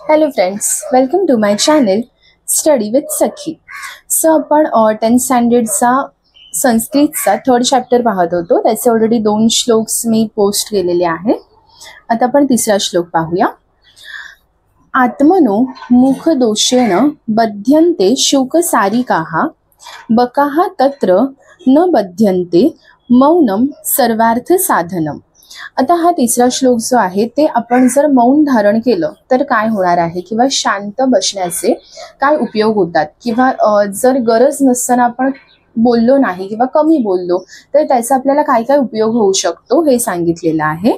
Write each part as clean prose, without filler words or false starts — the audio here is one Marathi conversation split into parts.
Hello friends, welcome to my channel Study with Sakhi. So आपण 10th स्टँडर्डचा संस्कृतचा थर्ड चॅप्टर पाहत होतो. त्याचे ऑलरेडी 2 श्लोक्स मी पोस्ट केलेले आहे. आता आपण तिसरा श्लोक पाहूया. आत्मनो मुख दोषेण बध्यन्ते शोक सारिकाः बकाः तत्र न बध्यन्ते मौनम सर्वार्थ साधनम. आता हा तिसरा श्लोक जो आहे ते आपण जर मौन धारण केलं तर काय होणार आहे किंवा शांत बसण्याचे काय उपयोग होतात किंवा जर गरज नसताना आपण बोललो नाही किंवा कमी बोललो तर त्याचा आपल्याला काय काय उपयोग होऊ शकतो हे सांगितलेलं आहे.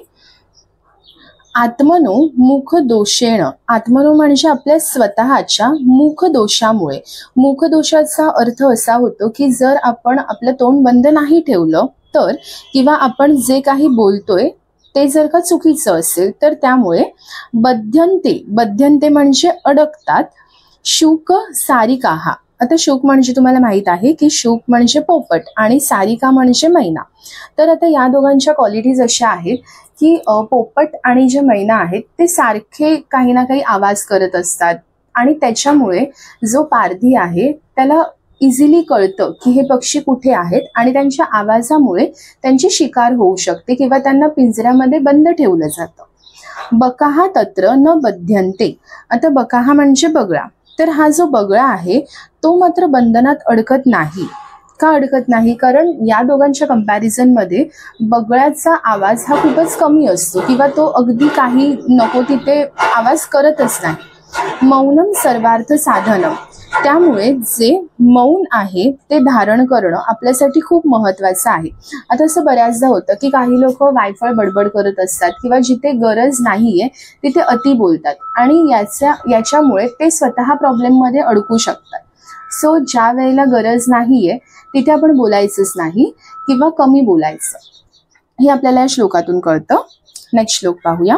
आत्मनो मुख दोषेण, आत्मनो म्हणजे आपल्या स्वतःच्या मुख दोषामुळे. मुख दोषाचा अर्थ असा होतो की जर आपण आपलं तोंड बंद नाही ठेवलं तर किंवा आपण जे काही बोलतोय ते जर का चुकीचं असेल तर त्यामुळे बध्यन्ते म्हणजे अडकतात. शुक सारिकाः, आता शुक म्हणजे तुम्हाला माहित आहे की शुक म्हणजे पोपट आणि सारिका म्हणजे मैना. तर आता या दोघांच्या क्वालिटीज अशा आहेत की पोपट आणि जे मैना आहेत ते सारखे काही ना काही आवाज करत असतात आणि त्याच्यामुळे जो पारधी आहे त्याला इझिली कळतं की हे पक्षी कुठे आहेत आणि त्यांच्या आवाजामुळे त्यांची शिकार होऊ शकते किंवा त्यांना पिंजऱ्यामध्ये बंद ठेवलं जातं. बकाः तत्र न बध्यन्ते, आता बकाः म्हणजे बगळा. तर हा जो बगळा आहे तो मात्र बंधनात अडकत नाही. का अडकत नाही? कारण या दोघांच्या कंपॅरिझनमध्ये बगळ्याचा आवाज हा खूपच कमी असतो किंवा तो अगदी काही नको तिथे आवाज करतच नाही. मौनम सर्वार्थ साधनम, त्यामुळे जे मौन आहे ते धारण करणं आपल्यासाठी खूप महत्त्वाचं आहे. आता असं बऱ्याचदा होतं की काही लोक वायफळ बडबड करत असतात किंवा जिथे गरज नाहीये तिथे अति बोलतात आणि याच्यामुळे ते स्वतः प्रॉब्लेममध्ये अडकू शकतात. सो ज्या वेळेला गरज नाहीये तिथे आपण बोलायचंच नाही किंवा कमी बोलायचं, हे आपल्याला या श्लोकातून कळतं. नेक्स्ट श्लोक पाहूया.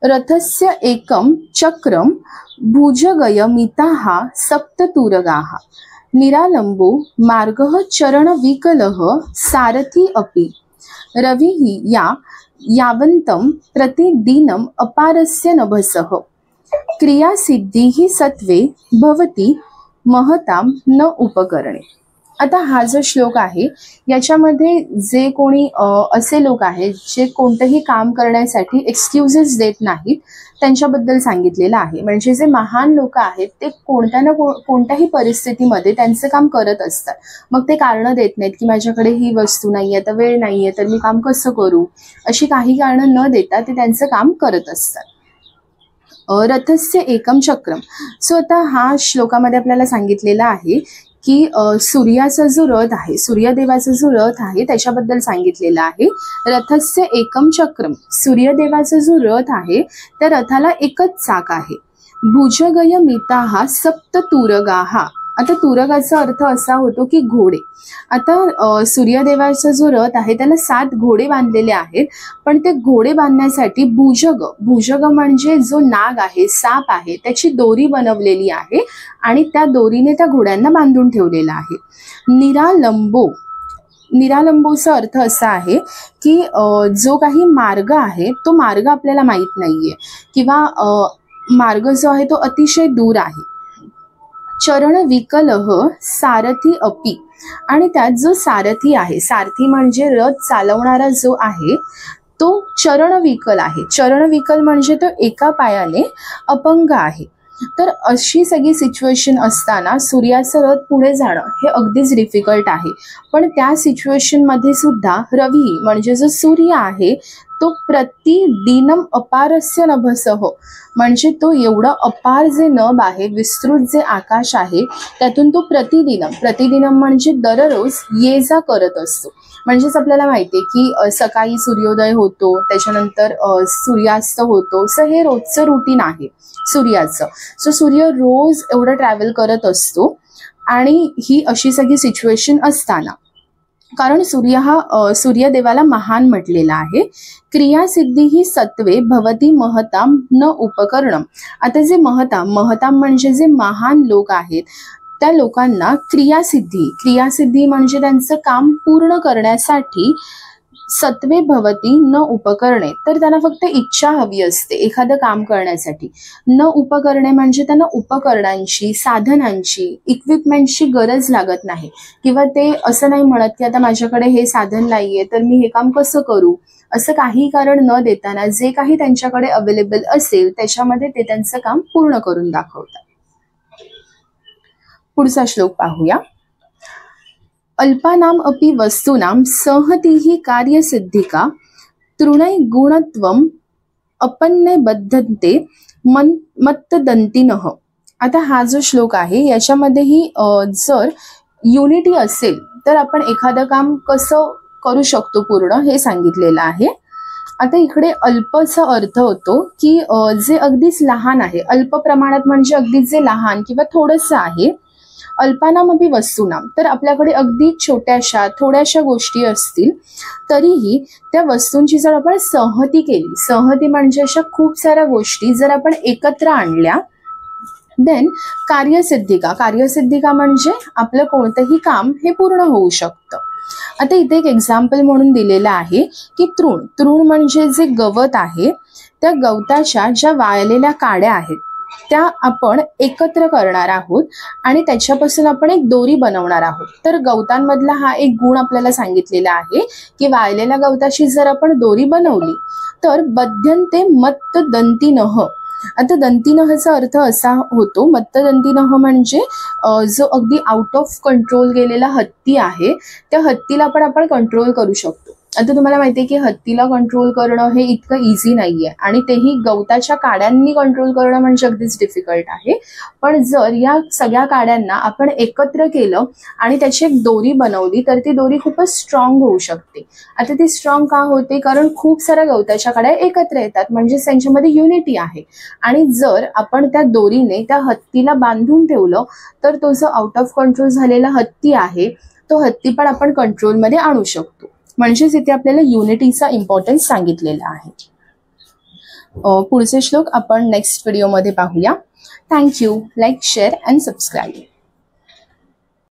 रथस्य एकम चक्रम भुजगयमिताः सप्ततूरगाः निरालंबो मार्गः चरणविकलः सारथी अपि रविः यावन्तं प्रतिदिनम् अपारस्य नभसः क्रियासिद्धिः सत्वे भवति महतां न उपकरणे. आता हा जो श्लोक आहे याच्यामध्ये जे कोणी असे लोक आहेत जे कोणतंही काम करण्यासाठी एक्सक्युजेस देत नाहीत त्यांच्याबद्दल सांगितलेलं आहे. म्हणजे जे महान लोक आहेत ते कोणत्या ना कोणत्याही परिस्थितीमध्ये त्यांचं काम करत असतात. मग ते कारणं देत नाहीत की माझ्याकडे ही वस्तू नाही आहे, तर वेळ नाही आहे, तर मी काम कसं करू, अशी काही कारणं न देता ते त्यांचं काम करत असतात. रथस्य एकम चक्रम. सो आता हा श्लोकामध्ये आपल्याला सांगितलेला आहे की सूर्याचा जो रथ आहे, सूर्यदेवाचा जो रथ आहे त्याच्याबद्दल सांगितलेलं आहे. रथस्य एकम चक्रम, सूर्यदेवाचा जो रथ आहे त्या रथाला एकच चाक आहे. भुजगयमिताः सप्ततूरगाः, आता तुरगाचा अर्थ असा होतो की घोडे. आता सूर्यदेवाचा जो रथ आहे त्याला 7 घोडे बांधलेले आहेत, पण ते घोडे बांधण्यासाठी भुजग म्हणजे जो नाग आहे, साप आहे, त्याची दोरी बनवलेली आहे आणि त्या दोरीने त्या घोड्यांना बांधून ठेवलेला आहे. निरालंबोचा अर्थ असा आहे की जो काही मार्ग आहे तो मार्ग आपल्याला माहीत नाहीये किंवा मार्ग जो आहे तो अतिशय दूर आहे. चरण विकलः सारथी अपि, आणि त्यात जो सारथी आहे, सारथी म्हणजे रथ चालवणारा जो आहे तो चरण विकल आहे. चरण विकल म्हणजे तो एका पायाने अपंग आहे. तर अशी सगळी सिच्युएशन असताना सूर्याचं रथ पुढे जाणं हे अगदीच डिफिकल्ट आहे. पण त्या सिच्युएशनमध्ये सुद्धा रवी म्हणजे जो सूर्य आहे तो प्रतिदिनम अपारस्य नभसः, म्हणजे तो एवढं अपार जे नभ आहे, विस्तृत जे आकाश आहे त्यातून तो प्रतिदिनम म्हणजे दररोज ये जा करत असतो. म्हणजेच आपल्याला माहिती आहे की सकाळी सूर्योदय होतो, त्याच्यानंतर सूर्यास्त होतो. सो हे रोजचं रुटीन आहे सूर्याचं. सो सूर्य रोज एवढं ट्रॅव्हल करत असतो आणि ही अशी सगळी सिच्युएशन असताना, कारण सूर्यदेवाला महान म्हटलेला आहे. क्रियासिद्धी ही सत्वे भवती महताम न उपकरणम. आता जे महताम म्हणजे जे महान लोक आहेत त्या लोकांना क्रियासिद्धी म्हणजे त्यांचं काम पूर्ण करण्यासाठी सत्वे भवती न उपकरणे, तर त्यांना फक्त इच्छा हवी असते एखादं काम करण्यासाठी. न उपकरणे म्हणजे त्यांना उपकरणांची, साधनांची, इक्विपमेंटची गरज लागत नाही, किंवा ते असं नाही म्हणत की आता माझ्याकडे हे साधन नाहीये तर मी हे काम कसं करू. असं काही कारण न देताना जे काही त्यांच्याकडे अवेलेबल असेल त्याच्यामध्ये ते त्यांचं काम पूर्ण करून दाखवतात. पुढचा श्लोक पाहूया. अल्पानाम अपि वस्तूनाम सहतीहि कार्यसिद्धिका तृणै गुणत्वम अपन्ने बद्धन्ते मत्तदंतिनः. आता हा जो श्लोक आहे याच्यामध्येही जर युनिटी असेल तर आपण एखादं काम कसं करू शकतो पूर्ण हे सांगितलेलं आहे. आता इकडे अल्पचा अर्थ होतो की जे अगदीच लहान आहे, अल्प प्रमाणात म्हणजे अगदीच जे लहान किंवा थोडंसं आहे. अल्पानाम अपि वस्तूनाम, तर आपल्याकडे अगदी छोट्याशा थोड्याशा गोष्टी असतील तरीही त्या वस्तूंची जर आपण संहती केली, संहती म्हणजे अशा खूप साऱ्या गोष्टी जर आपण एकत्र आणल्या, देन कार्यसिद्धिका. कार्यसिद्धिका म्हणजे आपलं कोणतंही काम हे पूर्ण होऊ शकतं. आता इथे एक एक्झाम्पल म्हणून दिलेलं आहे की तृण. तृण म्हणजे जे गवत आहे, त्या गवताच्या ज्या वाळलेल्या काड्या आहेत त्या आपण एकत्र करणार आहोत आणि त्याच्यापासून आपण एक दोरी बनवणार आहोत. तर गवतांमधला हा एक गुण आपल्याला सांगितलेला आहे की वाळलेल्या गवताची जर आपण दोरी बनवली तर बध्यन्ते मत्तदंतिनः. आता दंतिनहचा अर्थ असा होतो, मत्तदंतिनः म्हणजे जो अगदी आउट ऑफ कंट्रोल गेलेला हत्ती आहे त्या हत्तीला पण आपण कंट्रोल करू शकतो. आता तुम्हाला माहिती आहे की हत्तीला कंट्रोल करणं हे इतकं इझी नाहीये आणि तेही गवताच्या काड्यांनी कंट्रोल करणं म्हणजे अगदीच डिफिकल्ट आहे. पण जर या सगळ्या काड्यांना आपण एकत्र केलं आणि त्याची एक दोरी बनवली तर ती दोरी खूपच स्ट्रॉंग होऊ शकते. आता ती स्ट्रॉंग का होते, कारण खूप साऱ्या गवताच्या काड्या एकत्र येतात म्हणजे त्यांच्यामध्ये युनिटी आहे. आणि जर आपण त्या दोरीने त्या हत्तीला बांधून ठेवलं तर तो जो आउट ऑफ कंट्रोल झालेला हत्ती आहे तो हत्ती पण आपण कंट्रोलमध्ये आणू शकतो. म्हणजेच इथे आपल्याला युनिटीचा इम्पॉर्टन्स सांगितलेला आहे. पुढचे श्लोक आपण नेक्स्ट व्हिडिओमध्ये पाहूया. Thank you. Like, share and subscribe.